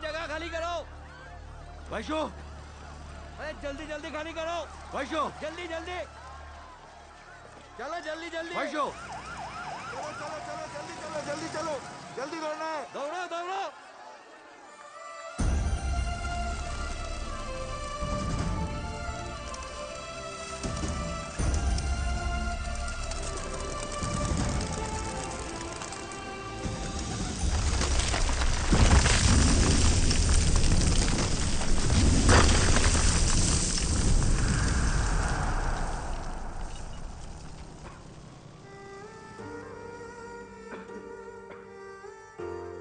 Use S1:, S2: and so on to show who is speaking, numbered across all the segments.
S1: जगह खाली करो।
S2: वैशु,
S1: अरे जल्दी जल्दी खाली करो।
S2: वैशु,
S1: जल्दी जल्दी चलो, जल्दी जल्दी।
S2: वैशु,
S3: चलो चलो चलो जल्दी चलो जल्दी चलो, जल्दी दौड़ना है।
S1: दौड़ो दौड़ो।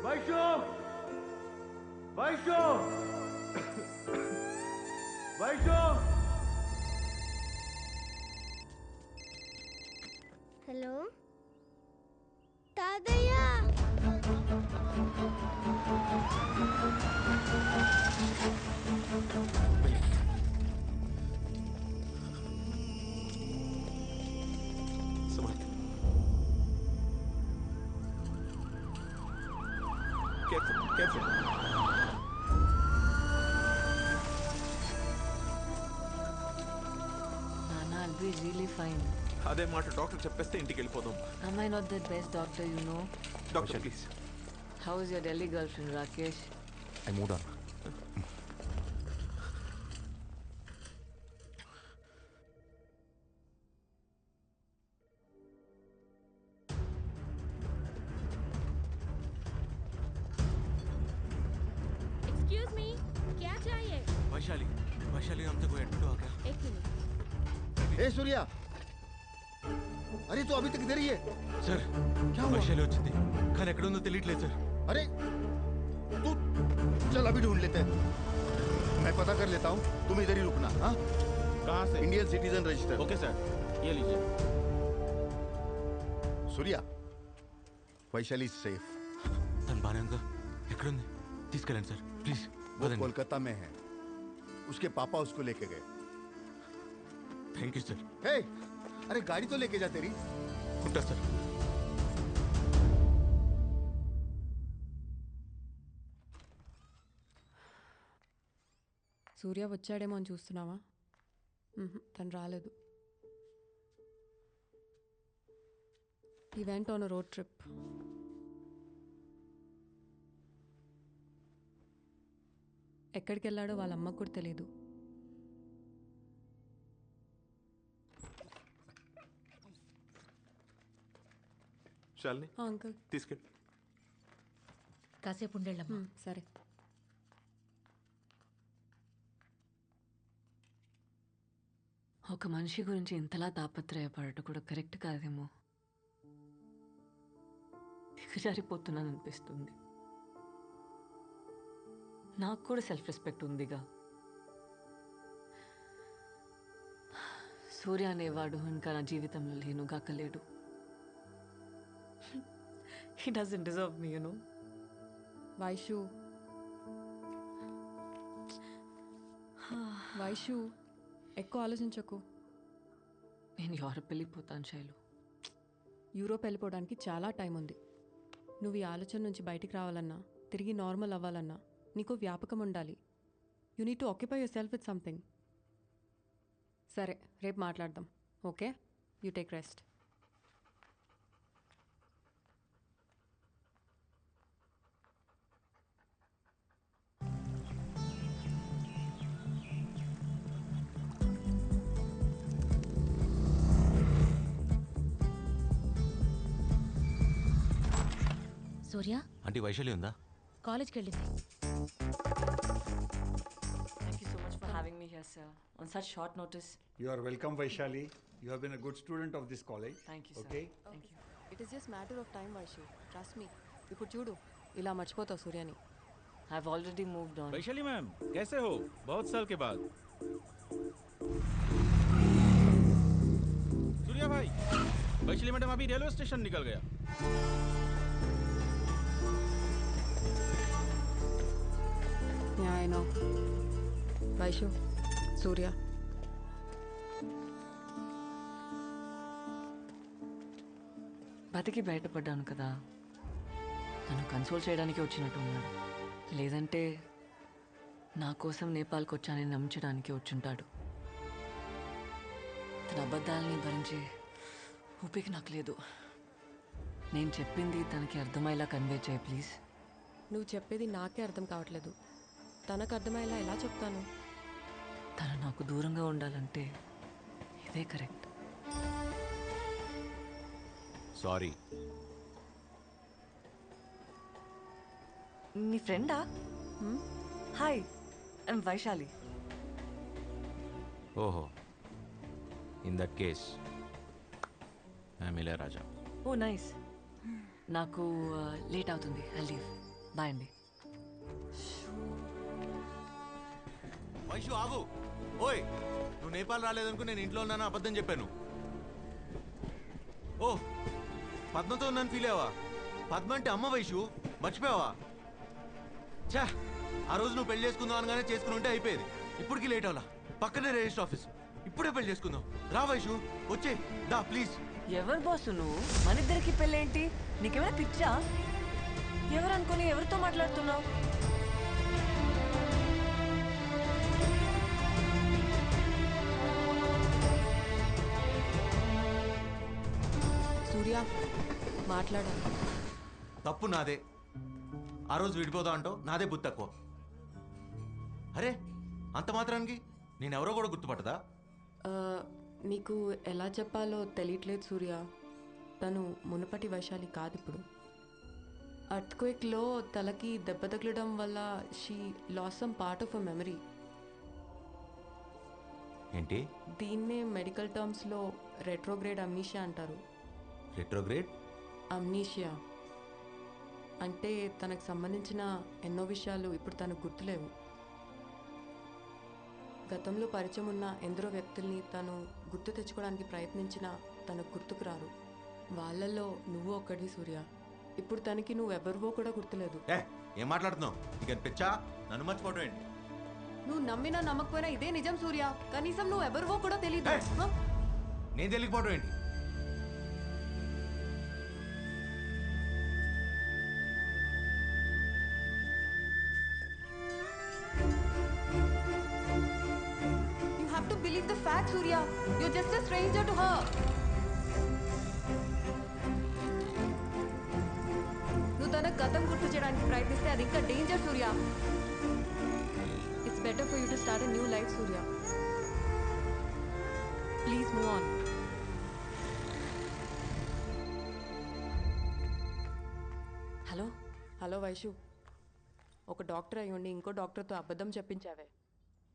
S2: वैशु, वैशु, वैशु।
S4: हेलो तादయ్య
S3: Careful.
S5: Nana, I'll be really fine.
S6: అదే మాట డాక్టర్ చెప్పేస్తే ఇంటికి వెళ్ళిపోదాం.
S5: Am I not the best doctor you know?
S6: Doctor please.
S5: How is your Delhi girlfriend, Rakesh?
S6: I moved on.
S4: Excuse me क्या चाहिए?
S6: वैशाली, वैशाली हमसे कोई एडमिट हो गया?
S4: एक मिनट।
S3: ए सूर्या, अरे तू अभी तक इधर ही है?
S6: सर
S3: क्या हुआ?
S6: वैशाली వచ్చింది కానీ ఎక్కడ ఉందో తెలియట్లేదు సార్.
S3: अरे तू चल अभी ढूंढ लेते हैं, मैं पता कर लेता हूँ, तुम इधर ही रुकना। हाँ,
S7: कहाँ से?
S3: Indian citizen register.
S7: Okay sir, ये लीजिए।
S3: सूर्या, वैशाली सेफ,
S6: తన బాగా ఎక్కడ ఉంది తీసుకెళ్ళండి సార్ ప్లీజ్.
S3: वो कोलकाता में है, उसके पापा उसको लेके गए।
S6: Thank you sir.
S3: हे, अरे गाड़ी तो लेके जा तेरी।
S6: ఉంటా సార్.
S8: సూర్య వచ్చాడేమో అని చూస్తున్నావా? తను రాలేదు. ఈ వెంట ఆన్ రోడ్ ట్రిప్. ఎక్కడికి వెళ్ళాడో వాళ్ళ అమ్మకు కూడా తెలీదు.
S6: శాలిని
S8: అంకుల్
S6: తీసుకెళ్ళి.
S9: కాసేపు ఉండేళ్ళమ్మా.
S8: సరే.
S5: ఒక మనిషి గురించి ఇంతలా తాపత్రయపడటం కూడా కరెక్ట్ కాదేమో. దిగజారిపోతున్నాను అనిపిస్తుంది. నాకు కూడా సెల్ఫ్ రెస్పెక్ట్ ఉందిగా. సూర్య అనేవాడు ఇంకా నా జీవితంలో లేనుగాక లేడు. He doesn't deserve me, you know.
S8: Vaishu, Vaishu ఎక్కువ ఆలోచించకు.
S5: నేను యూరోప్ వెళ్ళిపోతాను శైలు.
S8: యూరోప్ వెళ్ళిపోవడానికి చాలా టైం ఉంది. నువ్వు ఈ ఆలోచన నుంచి బయటికి రావాలన్నా, తిరిగి నార్మల్ అవ్వాలన్నా నీకు వ్యాపకం ఉండాలి. You need to occupy your self with something. సరే, రేపు మాట్లాడదాం. Okay, you take rest.
S9: Surya
S6: aunty Vaishali ఉందా?
S9: కాలేజ్కి వెళ్ళింది.
S5: Thank you so much for having me here, sir, on such short notice.
S10: You are welcome, Vaishali. You have been a good student of this college.
S5: Thank you, sir.
S10: Okay.
S5: Thank you.
S8: It is just matter of time Vaishu, trust me. ఇప్పుడు చూడు, ఇలా మర్చిపోతావు సూర్యని.
S5: I've already moved on.
S7: Vaishali ma'am, कैसे हो? बहुत साल के बाद। सूर्या भाई, वैशाली मैडम अभी रेलवे स्टेशन निकल गया।
S8: Yeah, I know. వైషు, సూర్య.
S5: బతికి బయటపడ్డాను కదా, నన్ను కన్సోల్ చేయడానికి వచ్చినట్టు ఉన్నాడు. లేదంటే నా కోసం నేపాల్కి వచ్చానని నమ్మించడానికి వచ్చుంటాడు. తన అబద్ధాలని భరించే ఓపిక నాకు లేదు. నేను చెప్పింది తనకి అర్థమయ్యేలా కన్వే చేయి ప్లీజ్.
S8: నువ్వు చెప్పేది నాకే అర్థం కావట్లేదు. తనకు అర్థమయ్యేలా ఎలా చెప్తాను?
S5: తను నాకు దూరంగా ఉండాలంటే ఇదే కరెక్ట్.
S6: సారీ.
S5: నీ ఫ్రెండా? Hi, I'm Vaishali.
S6: ఓహో, in that case I'm Ilaiyaraaja.
S5: Oh nice. నాకు లేట్ అవుతుంది, ఐ లీవ్. బాయ్ అండి.
S6: వైషు ఆగు. ఓయ్, నువ్వు నేపాల్ రాలేదనుకో నేను ఇంట్లో ఉన్నాను అబద్ధం చెప్పాను. ఓ, పద్మతో ఉన్నాను ఫీల్ అయ్యావా? పద్మ అంటే అమ్మ వైషు, మర్చిపోయావా? చా, ఆ రోజు నువ్వు పెళ్లి చేసుకుందాం అనగానే చేసుకుని ఉంటే అయిపోయేది. ఇప్పటికీ లేట్ అవలా. పక్కనే రిజిస్టర్ ఆఫీస్. ఇప్పుడే పెళ్లి చేసుకుందాం. రా వైషు, వచ్చే దా ప్లీజ్.
S5: ఎవరు బాసు నువ్వు? మన ఇద్దరికి పెళ్ళేంటి? నీకేమైనా పిచ్చా? ఎవరు అనుకుని ఎవరితో మాట్లాడుతున్నావు?
S8: సూర్య, మాట్లాడాలి.
S6: తప్పు నాదే. ఆ రోజు విడిపోదా అంటో నాదే బుద్ధి తక్కువ. అరే, అంత మాత్రానికి నేనెవరో కూడా గుర్తుపట్టదా?
S8: నీకు ఎలా చెప్పాలో తెలియట్లేదు సూర్య. తను మునుపటి వైశాలి కాదు ఇప్పుడు. అర్త్క్వేక్లో తలకి దెబ్బ తగలడం వల్ల she loss some part of a memory.
S6: ఏంటి?
S8: దీన్నే మెడికల్ టర్మ్స్లో రెట్రోగ్రేడ్ అమ్నీషియా అంటారు.
S6: రెట్రోగ్రేడ్
S8: అమ్నీషియా అంటే తనకు సంబంధించిన ఎన్నో విషయాలు ఇప్పుడు తనకు గుర్తులేవు. గతంలో పరిచయం ఉన్న ఎందరో వ్యక్తుల్ని తను గుర్తు తెచ్చుకోవడానికి ప్రయత్నించినా తనకు గుర్తుకు రారు. వాళ్ళల్లో నువ్వు ఒక్కడివి సూర్య. ఇప్పుడు తనకి నువ్వెవరివో కూడా గుర్తులేదు.
S6: ఏం మాట్లాడుతున్నావు? ఇక పిచ్చా, నన్ను మర్చిపోవటం ఏంటి?
S8: నువ్వు నమ్మినా నమ్మకపోయినా ఇదే నిజం సూర్య. కనీసం నువ్వెవరివో కూడా తెలియదు.
S6: నేను తెలియకపోవటం ఏంటి?
S8: Believe the fact, Surya. You're just a stranger to her. నువ్వు తన గతం గుర్తు చేయడానికి ప్రయత్నిస్తే అది ఇంకా danger Surya. It's better for you to start a new life Surya. Please move on.
S5: Hello.
S8: Hello Vaishu, ఒక డాక్టర్ అయ్యి ఉండి ఇంకో డాక్టర్తో అబద్ధం చెప్పించావే.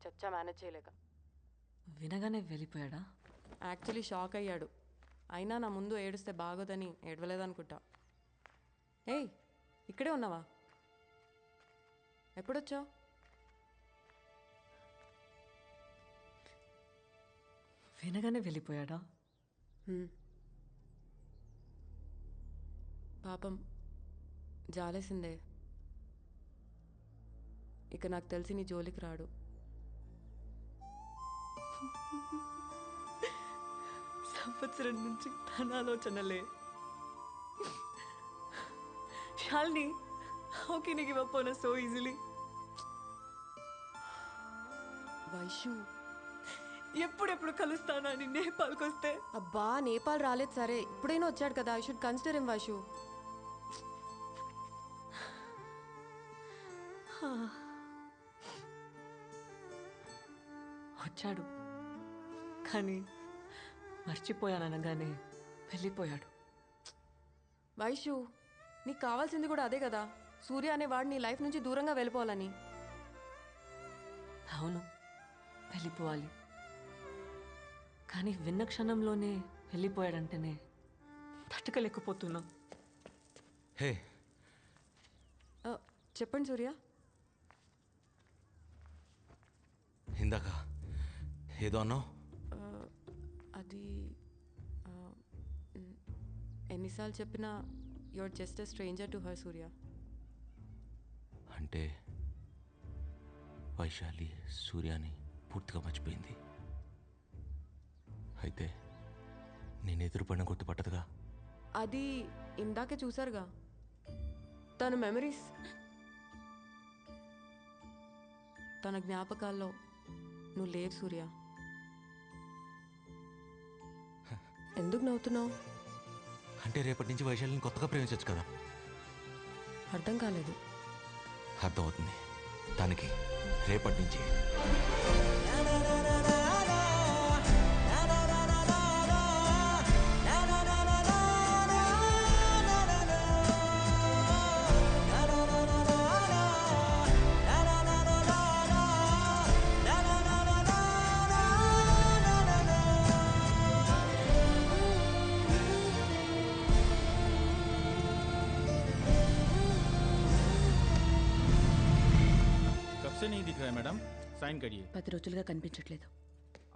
S8: చచ్చా మేనేజ్ చేయలేక.
S5: వినగానే వెళ్ళిపోయాడా?
S8: యాక్చువల్లీ షాక్ అయ్యాడు. అయినా నా ముందు ఏడుస్తే బాగోదని ఏడవలేదనుకుంటా. ఏయ్, ఇక్కడే ఉన్నావా? ఎప్పుడొచ్చావు?
S5: వినగానే వెళ్ళిపోయాడా?
S8: పాపం, జాలేసిందే. ఇక నాకు తెలిసి నీ జోలికి రాడు.
S5: సంవత్సరం నుంచి తన ఆలోచనలే. Shalini, how can you give up on us so easily?
S8: Vaishu,
S5: ఎప్పుడెప్పుడు కలుస్తానా అని నేపాల్కి వస్తే?
S8: అబ్బా, నేపాల్ రాలేదు సరే, ఇప్పుడైనా వచ్చాడు కదా. I should consider him Vaishu.
S5: వచ్చాడు, కానీ మర్చిపోయాననగానే వెళ్ళిపోయాడు.
S8: వైషు, నీకు కావాల్సింది కూడా అదే కదా. సూర్య అనేవాడు నీ లైఫ్ నుంచి దూరంగా వెళ్ళిపోవాలని.
S5: అవును, వెళ్ళిపోవాలి. కానీ విన్న క్షణంలోనే వెళ్ళిపోయాడంటేనే తట్టుకోలేకపోతున్నా.
S6: హే,
S8: చెప్పండి సూర్య.
S6: ఇందాక ఏదో అన్నావు?
S8: అది ఎన్నిసార్లు చెప్పినా your just a stranger to her Surya.
S6: అంటే వైశాలి సూర్యాని పూర్తిగా మర్చిపోయింది. అయితే నేను ఎదురుపడిన గుర్తుపట్టదుగా.
S8: అది ఇందాకే చూసారుగా, తన తన జ్ఞాపకాల్లో నువ్వు లేవు సూర్య. ఎందుకు నవ్వుతున్నావు?
S6: అంటే రేపటి నుంచి వైశాలిని కొత్తగా ప్రేమించచ్చు కదా.
S8: అర్థం కాలేదు.
S6: అర్థమవుతుంది. దానికి రేపటి నుంచి
S7: से नहीं दिख रहा है मैडम, साइन करिए.
S9: 10 రోజులుగా కనిపించట్లేదు.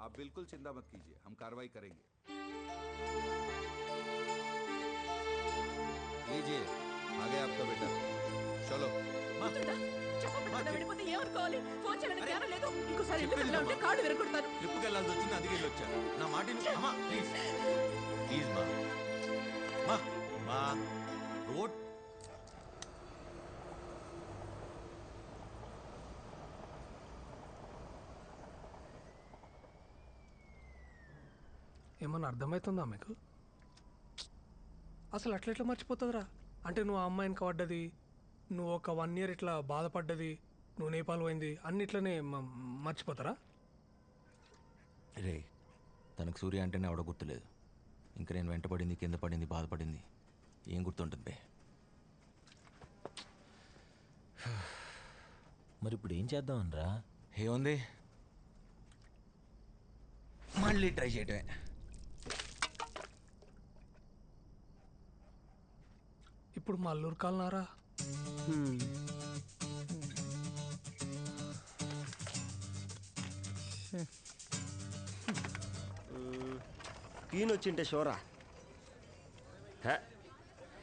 S1: आप बिल्कुल चिंता मत कीजिए, हम कार्रवाई करेंगे. लीजिए, आ गया आपका बेटा. चलो.
S6: ట్రిప్కి వెళ్ళాల్సి వచ్చింది, అందుకే వచ్చా. నా మాట అమ్మా ప్లీజ్ ప్లీజ్ మా మా రోడ్
S11: ఏమన్నా అర్థమవుతుందా మీకు? అసలు అట్లా మర్చిపోతుందిరా? అంటే నువ్వు ఆ అమ్మాయిని పడ్డది, నువ్వు ఒక 1 year ఇట్లా బాధపడ్డది, నువ్వు నేపాల్ పోయింది, అన్నిట్లనే మర్చిపోతారా?
S6: రే, తనకు సూర్య అంటేనే ఆవిడ గుర్తులేదు. ఇంకా నేను వెంటపడింది, కింద పడింది, బాధపడింది ఏం గుర్తుంటుంది బే?
S12: మరి ఇప్పుడు ఏం చేద్దామనరా?
S6: ఏముంది, మళ్ళీ ట్రై చేయటమే.
S11: ఇప్పుడు మా అల్లూరు కాలనారా?
S12: క్వీన్ వచ్చింటే షోరా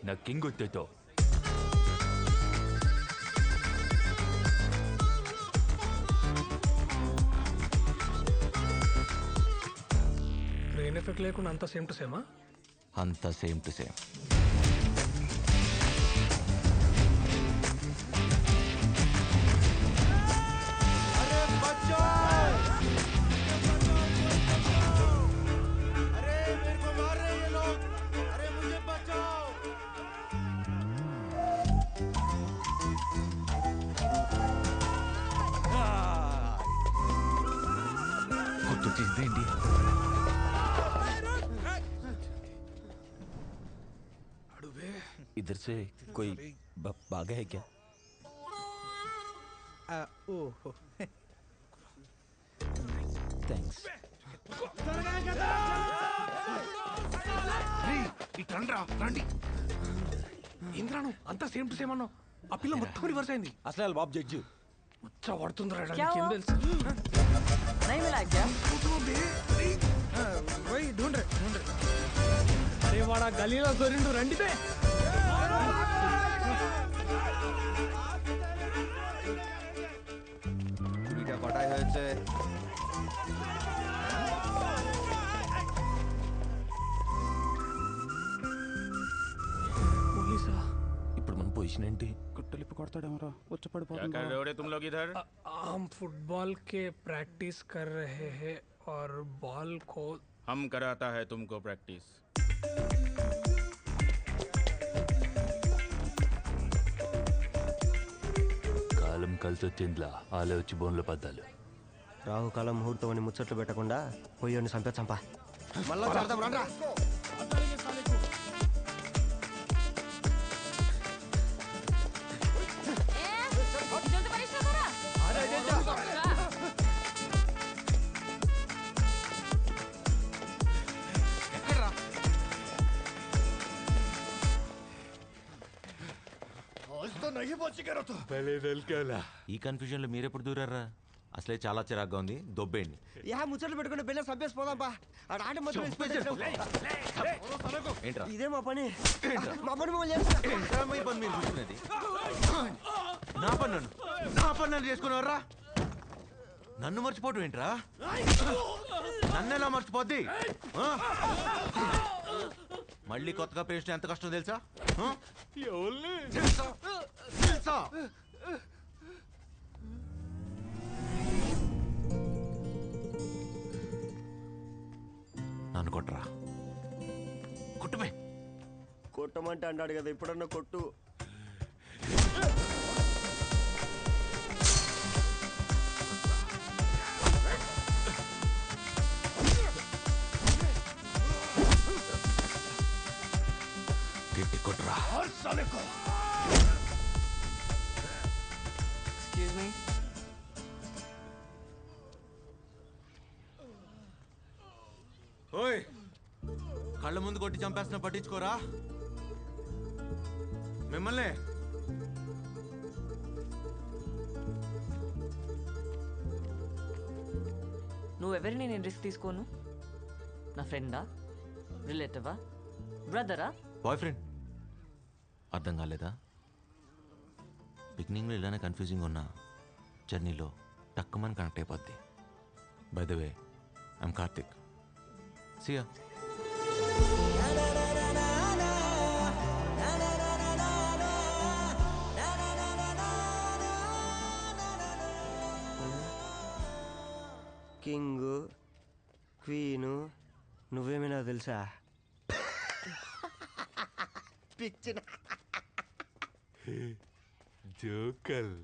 S2: నా కింగ్ వచ్చేతో
S11: రెయిన్ ఎఫెక్ట్ లేకుండా అంతా సేమ్ టు సేమా?
S6: అంతా సేమ్ టు సేమ్. గుర్తొచ్చిందేంటి?
S12: इधर से कोई भागा है क्या?
S1: ओहो
S12: థ్యాంక్స్.
S11: రండి ఇంద్రాను అంతా సేమ్ టు సేమ్ అన్నావు. ఆ పిల్ల మొత్తం రివర్స్ అయింది.
S12: అసలు బాబు జడ్జి
S11: ముచ్చ పడుతుందిరా తెలుసు. అరే వాడా గలీలో దొరిండు, రండితే.
S1: কুড়িটা কটায় হয়েছে?
S11: పోలీసా?
S12: ఇప్పుడు మన పొజిషన్ ఏంటి?
S1: కుట్టలిప్పి కొడతాడేమరా, వచ్చి
S7: क्या कर
S1: పడిపోతుంది.
S7: रहे हो रे तुम लोग इधर?
S11: हम फुटबॉल के प्रैक्टिस कर रहे हैं और बॉल को
S7: हम कराता है तुमको प्रैक्टिस.
S2: కాలం కలిసి వచ్చిందిలా, ఆలే వచ్చి బోన్లో పద్దాలు.
S12: రాహుకాలం ముహూర్తం అని ముచ్చట్లు పెట్టకుండా పోయి చంపా.
S3: మళ్ళా చేద్దాం రండ్రా.
S6: ఈ కన్ఫ్యూజన్ లో మీరెప్పుడు దూరారా? అసలే చాలా చిరాగ్గా ఉంది, దొబ్బేయండి.
S12: యా ముచ్చట్లు పెట్టుకుని బిల్ల సబ్బేసి పోదాంపా. ఆడ మొత్తం
S6: ఏంట్రా
S12: ఇదే మా పని. మా పని
S6: ఏంట్రా మీ పని మీరు చూసుకునేది? నా పని నన్ను చేసుకున్నారా? నన్ను మర్చిపోవటం ఏంట్రా? నన్ను ఎలా మర్చిపోద్ది? మళ్ళీ కొత్తగా ప్రేమించడం ఎంత కష్టం తెలుసా? తెలుసా? కొట్రా కొట్టుమే.
S12: కొట్టమంటే అన్నాడు కదా, ఇప్పుడన్నా కొట్టు.
S6: గట్టి కొట్రా.
S5: Excuse me.
S6: ఓయ్, కళ్ళ ముందు కొట్టి చంపేస్తున్నా పట్టించుకోరా మిమ్మల్ని.
S5: నువ్వెవరిని నేను రిస్క్ తీసుకోను? నా ఫ్రెండా, రిలేటివా, బ్రదరా?
S6: Boy friend. అర్థం కాలేదా? బిగినింగ్లో ఇలానే కన్ఫ్యూజింగ్ ఉన్నా జర్నీలో టక్కుమని కనెక్ట్ అయిపోద్ది. By the way, I'm Karthik. Siya.
S12: King, queen, నువ్వేమైనా తెలుసా?
S3: పిచ్చిన
S2: జోకల్